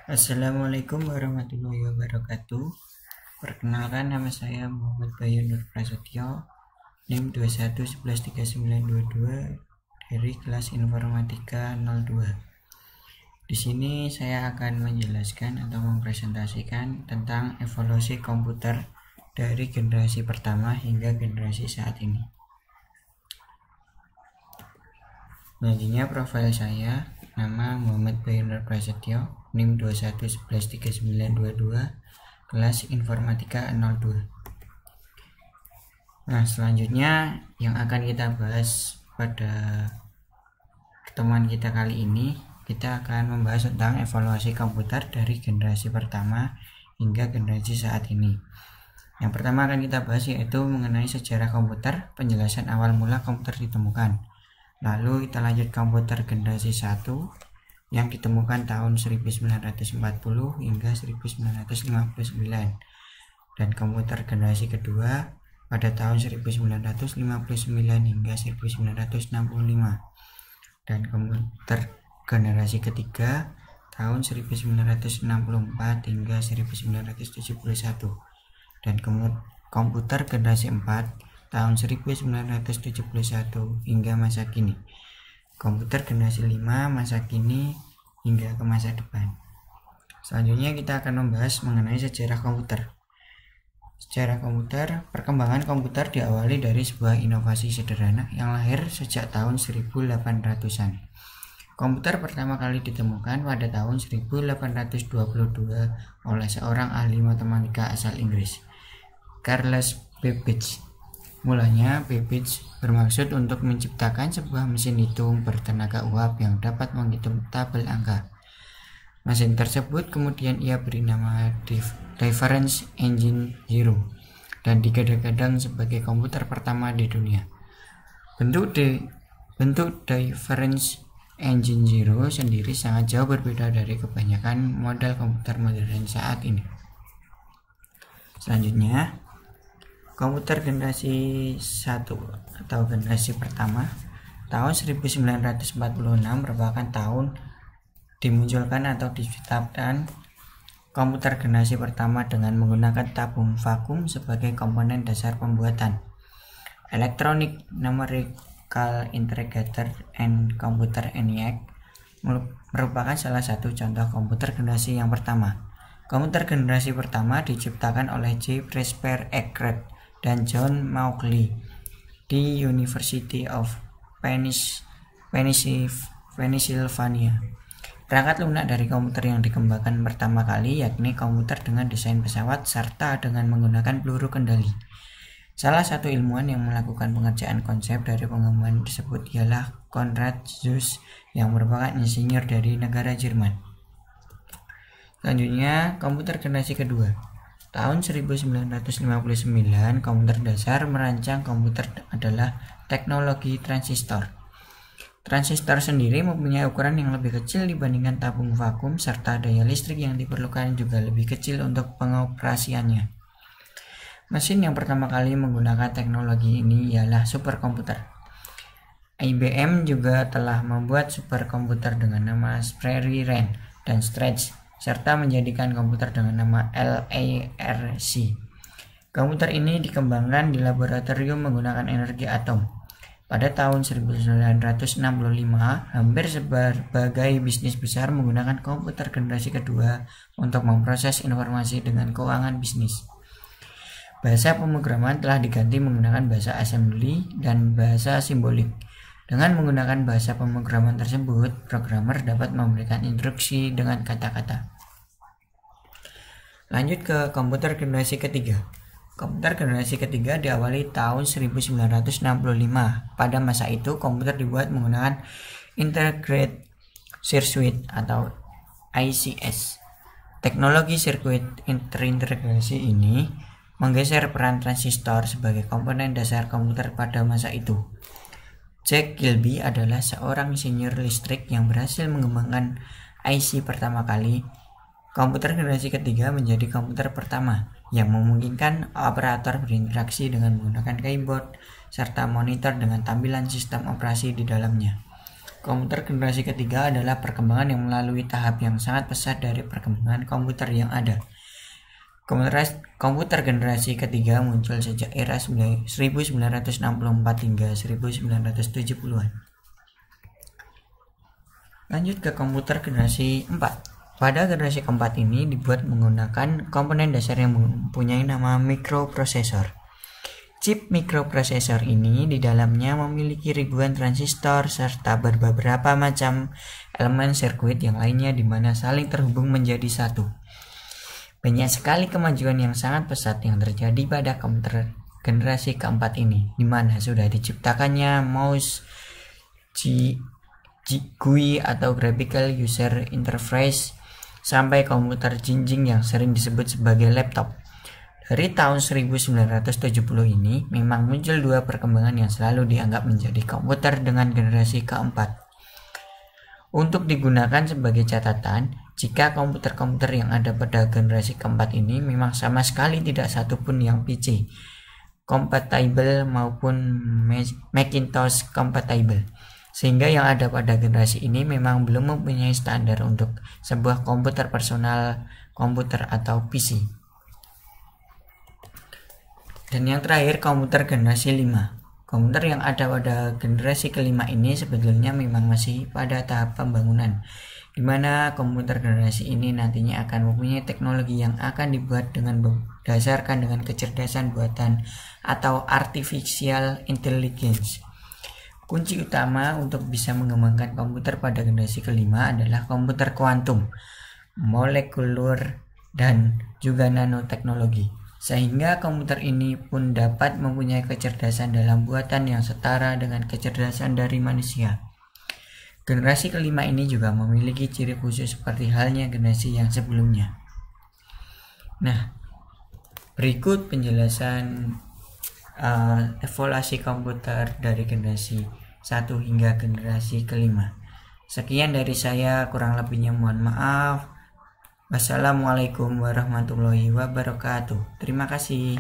Assalamualaikum warahmatullahi wabarakatuh. Perkenalkan, nama saya Muhammad Bayu Nur Prasetyo, NIM 21113922 dari kelas Informatika 02. Di sini saya akan menjelaskan atau mempresentasikan tentang evolusi komputer dari generasi pertama hingga generasi saat ini. Selanjutnya profil saya, nama Muhammad Bayu Nur Prasetyo, NIM 21113922, kelas Informatika 02. Nah, selanjutnya yang akan kita bahas pada pertemuan kita kali ini, kita akan membahas tentang evaluasi komputer dari generasi pertama hingga generasi saat ini. Yang pertama akan kita bahas yaitu mengenai sejarah komputer, penjelasan awal mula komputer ditemukan. Lalu kita lanjut komputer generasi 1 yang ditemukan tahun 1940 hingga 1959, dan komputer generasi kedua pada tahun 1959 hingga 1965, dan komputer generasi ketiga tahun 1964 hingga 1971, dan komputer generasi 4 tahun 1971 hingga masa kini. Komputer generasi 5 masa kini hingga ke masa depan. Selanjutnya kita akan membahas mengenai sejarah komputer. Sejarah komputer, perkembangan komputer diawali dari sebuah inovasi sederhana yang lahir sejak tahun 1800-an. Komputer pertama kali ditemukan pada tahun 1822 oleh seorang ahli matematika asal Inggris, Charles Babbage. Mulanya, Babbage bermaksud untuk menciptakan sebuah mesin hitung bertenaga uap yang dapat menghitung tabel angka. Mesin tersebut kemudian ia beri nama Difference Engine Zero dan digadang-gadang sebagai komputer pertama di dunia. Bentuk Difference Engine Zero sendiri sangat jauh berbeda dari kebanyakan model komputer modern saat ini. Selanjutnya, komputer generasi 1 atau generasi pertama tahun 1946 merupakan tahun dimunculkan atau diciptakan komputer generasi pertama dengan menggunakan tabung vakum sebagai komponen dasar pembuatan. Electronic Numerical Integrator and Computer ENIAC merupakan salah satu contoh komputer generasi yang pertama. Komputer generasi pertama diciptakan oleh J. Presper Eckert dan John Mauchly di University of Pennsylvania. Perangkat lunak dari komputer yang dikembangkan pertama kali yakni komputer dengan desain pesawat serta dengan menggunakan peluru kendali. Salah satu ilmuwan yang melakukan pengerjaan konsep dari pengembangan tersebut ialah Konrad Zuse yang merupakan insinyur dari negara Jerman. Selanjutnya, komputer generasi kedua. Tahun 1959, komputer dasar merancang komputer adalah teknologi transistor. Transistor sendiri mempunyai ukuran yang lebih kecil dibandingkan tabung vakum serta daya listrik yang diperlukan juga lebih kecil untuk pengoperasiannya. Mesin yang pertama kali menggunakan teknologi ini ialah superkomputer. IBM juga telah membuat superkomputer dengan nama Prairie Ran dan Stretch serta menjadikan komputer dengan nama LARC. Komputer ini dikembangkan di laboratorium menggunakan energi atom. Pada tahun 1965, hampir berbagai bisnis besar menggunakan komputer generasi kedua untuk memproses informasi dengan keuangan bisnis. Bahasa pemrograman telah diganti menggunakan bahasa assembly dan bahasa simbolik. Dengan menggunakan bahasa pemrograman tersebut, programmer dapat memberikan instruksi dengan kata-kata. Lanjut ke komputer generasi ketiga. Komputer generasi ketiga diawali tahun 1965. Pada masa itu, komputer dibuat menggunakan Integrated Circuit atau ICS. Teknologi sirkuit terintegrasi ini menggeser peran transistor sebagai komponen dasar komputer pada masa itu. Jack Kilby adalah seorang insinyur listrik yang berhasil mengembangkan IC pertama kali. Komputer generasi ketiga menjadi komputer pertama yang memungkinkan operator berinteraksi dengan menggunakan keyboard serta monitor dengan tampilan sistem operasi di dalamnya. Komputer generasi ketiga adalah perkembangan yang melalui tahap yang sangat pesat dari perkembangan komputer yang ada. Komputer generasi ketiga muncul sejak era 1964 hingga 1970-an. Lanjut ke komputer generasi 4. Pada generasi keempat ini dibuat menggunakan komponen dasar yang mempunyai nama mikroprosesor. Chip mikroprosesor ini di dalamnya memiliki ribuan transistor serta beberapa macam elemen sirkuit yang lainnya di mana saling terhubung menjadi satu. Banyak sekali kemajuan yang sangat pesat yang terjadi pada komputer generasi keempat ini, di mana sudah diciptakannya mouse, GUI atau Graphical User Interface, sampai komputer jinjing yang sering disebut sebagai laptop. Dari tahun 1970 ini memang muncul dua perkembangan yang selalu dianggap menjadi komputer dengan generasi keempat. Untuk digunakan sebagai catatan, jika komputer-komputer yang ada pada generasi keempat ini memang sama sekali tidak satupun yang PC compatible maupun Macintosh compatible, sehingga yang ada pada generasi ini memang belum mempunyai standar untuk sebuah komputer personal komputer atau PC. Dan yang terakhir, komputer generasi 5. Komputer yang ada pada generasi kelima ini sebetulnya memang masih pada tahap pembangunan, di mana komputer generasi ini nantinya akan mempunyai teknologi yang akan dibuat berdasarkan dengan kecerdasan buatan atau artificial intelligence. Kunci utama untuk bisa mengembangkan komputer pada generasi kelima adalah komputer kuantum, molekuler, dan juga nanoteknologi, sehingga komputer ini pun dapat mempunyai kecerdasan dalam buatan yang setara dengan kecerdasan dari manusia. Generasi kelima ini juga memiliki ciri khusus seperti halnya generasi yang sebelumnya. Nah, berikut penjelasan evolusi komputer dari generasi 1 hingga generasi kelima. Sekian dari saya, kurang lebihnya mohon maaf. Wassalamualaikum warahmatullahi wabarakatuh. Terima kasih.